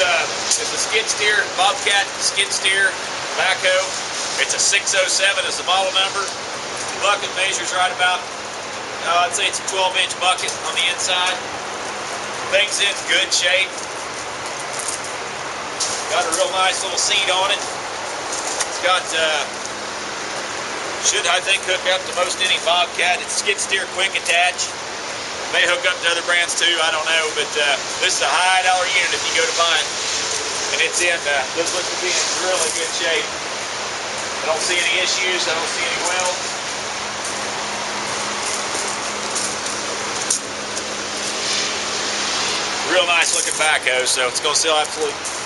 is a skid steer, Bobcat skid steer backhoe. It's a 607 is the model number. The bucket measures right about, I'd say it's a 12-inch bucket on the inside. Thing's in good shape. Got a real nice little seat on it. It's got, should I think hook up to most any Bobcat. It's skid steer quick attach. May hook up to other brands too, I don't know, but this is a high dollar unit if you go to buy it. And it's in, this looks to be in really good shape. I don't see any issues, I don't see any welds. Real nice looking backhoe, so it's going to sell absolutely